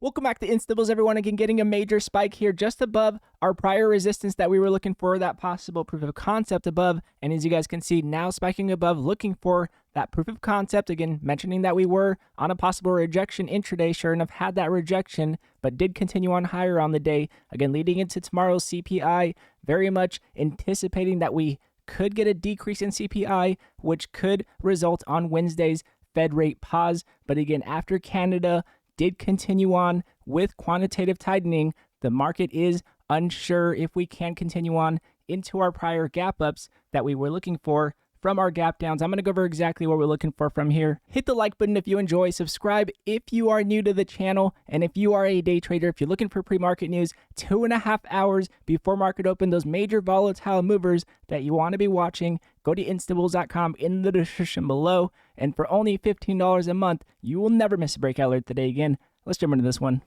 Welcome back to Instables, everyone. Again, getting a major spike here just above our prior resistance that we were looking for, that possible proof of concept above. And as you guys can see, now spiking above, looking for that proof of concept. Again, mentioning that we were on a possible rejection intraday. Sure enough, had that rejection, but did continue on higher on the day. Again, leading into tomorrow's CPI, very much anticipating that we could get a decrease in CPI, which could result on Wednesday's Fed rate pause. But again, after Canada did continue on with quantitative tightening, the market is unsure if we can continue on into our prior gap ups that we were looking for from our gap downs. I'm going to go over exactly what we're looking for from here. Hit the like button if you enjoy, subscribe if you are new to the channel, and if you are a day trader, if you're looking for pre-market news 2.5 hours before market open, those major volatile movers that you want to be watching, go to instables.com in the description below, and for only $15 a month, you will never miss a breakout alert today. Again, let's jump into this one.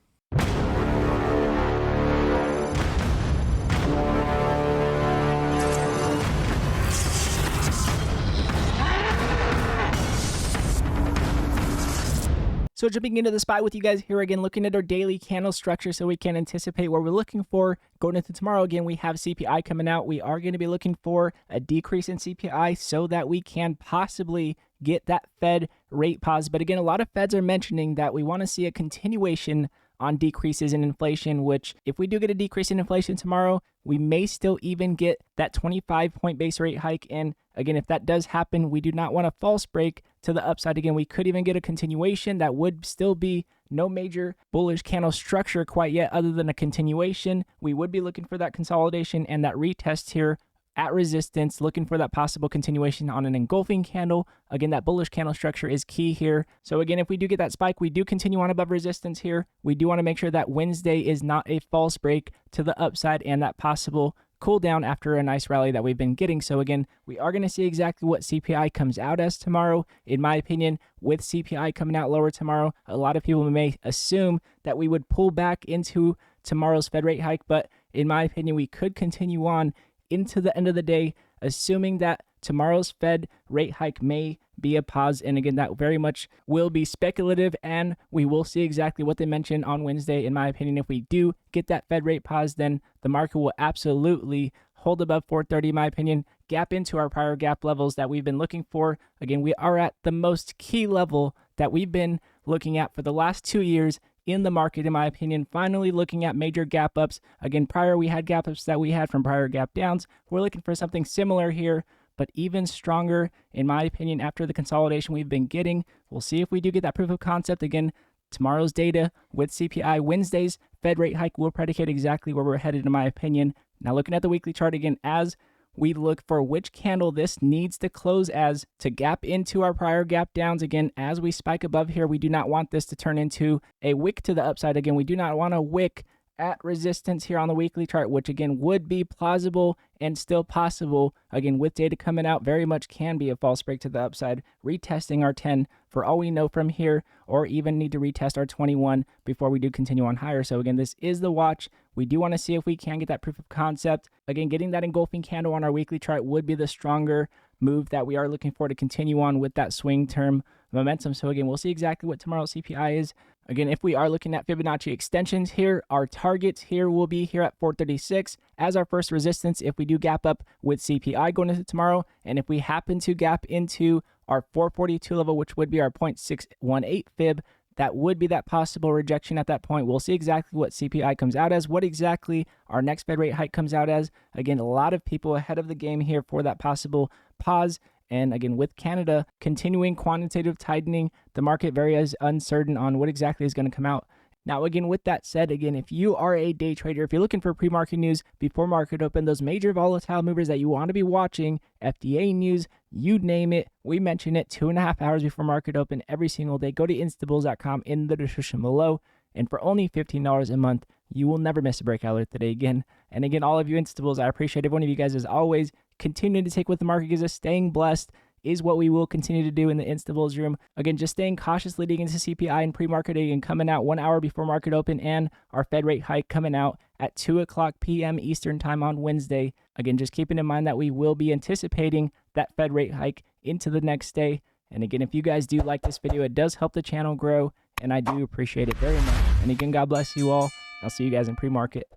So jumping into the spot with you guys here again, looking at our daily candle structure so we can anticipate what we're looking for going into tomorrow. Again, we have CPI coming out. We are going to be looking for a decrease in CPI so that we can possibly get that Fed rate pause. But again, a lot of Feds are mentioning that we want to see a continuation on decreases in inflation, which if we do get a decrease in inflation tomorrow, we may still even get that 25-point base rate hike. And again, if that does happen, we do not want a false break to the upside. Again, we could even get a continuation that would still be no major bullish candle structure quite yet other than a continuation. We would be looking for that consolidation and that retest here at resistance, looking for that possible continuation on an engulfing candle. Again, that bullish candle structure is key here. So again, if we do get that spike, we do continue on above resistance here. We do want to make sure that Wednesday is not a false break to the upside and that possible cool down after a nice rally that we've been getting. So again, we are going to see exactly what CPI comes out as tomorrow. In my opinion, with CPI coming out lower tomorrow, a lot of people may assume that we would pull back into tomorrow's Fed rate hike. But in my opinion, we could continue on into the end of the day, assuming that tomorrow's Fed rate hike may be a pause. And again, that very much will be speculative, and we will see exactly what they mentioned on Wednesday. In my opinion, if we do get that Fed rate pause, then the market will absolutely hold above 430, in my opinion, gap into our prior gap levels that we've been looking for. Again, we are at the most key level that we've been looking at for the last 2 years in the market, in my opinion, finally looking at major gap ups. Again, prior we had gap ups that we had from prior gap downs. We're looking for something similar here, but even stronger, in my opinion, after the consolidation we've been getting. We'll see if we do get that proof of concept. Again, tomorrow's data with CPI, Wednesday's Fed rate hike will predicate exactly where we're headed, in my opinion. Now, looking at the weekly chart again, as we look for which candle this needs to close as to gap into our prior gap downs. Again, as we spike above here, we do not want this to turn into a wick to the upside. Again, we do not want a wick at resistance here on the weekly chart, which again would be plausible and still possible. Again, with data coming out, very much can be a false break to the upside, retesting our 10 for all we know from here, or even need to retest our 21 before we do continue on higher. So again, this is the watch. We do want to see if we can get that proof of concept. Again, getting that engulfing candle on our weekly chart would be the stronger move that we are looking for to continue on with that swing term momentum. So again, we'll see exactly what tomorrow's CPI is. Again, if we are looking at Fibonacci extensions here, our targets here will be here at 436 as our first resistance if we do gap up with CPI going into tomorrow. And if we happen to gap into our 442 level, which would be our 0.618 fib, that would be that possible rejection at that point. We'll see exactly what CPI comes out as, what exactly our next Fed rate hike comes out as. Again, a lot of people ahead of the game here for that possible pause. And again, with Canada continuing quantitative tightening, the market very uncertain on what exactly is going to come out. Now, again, with that said, again, if you are a day trader, if you're looking for pre-market news before market open, those major volatile movers that you want to be watching, FDA news, you name it, we mention it 2.5 hours before market open every single day. Go to instables.com in the description below. And for only $15 a month, you will never miss a breakout alert today again. And again, all of you Instables, I appreciate every one of you guys as always. Continuing to take what the market gives us, staying blessed is what we will continue to do in the Instables room. Again, just staying cautious leading into CPI and pre-marketing and coming out 1 hour before market open, and our Fed rate hike coming out at 2:00 p.m. Eastern time on Wednesday. Again, just keeping in mind that we will be anticipating that Fed rate hike into the next day. And again, if you guys do like this video, it does help the channel grow. and I do appreciate it very much. And again, God bless you all. I'll see you guys in pre-market.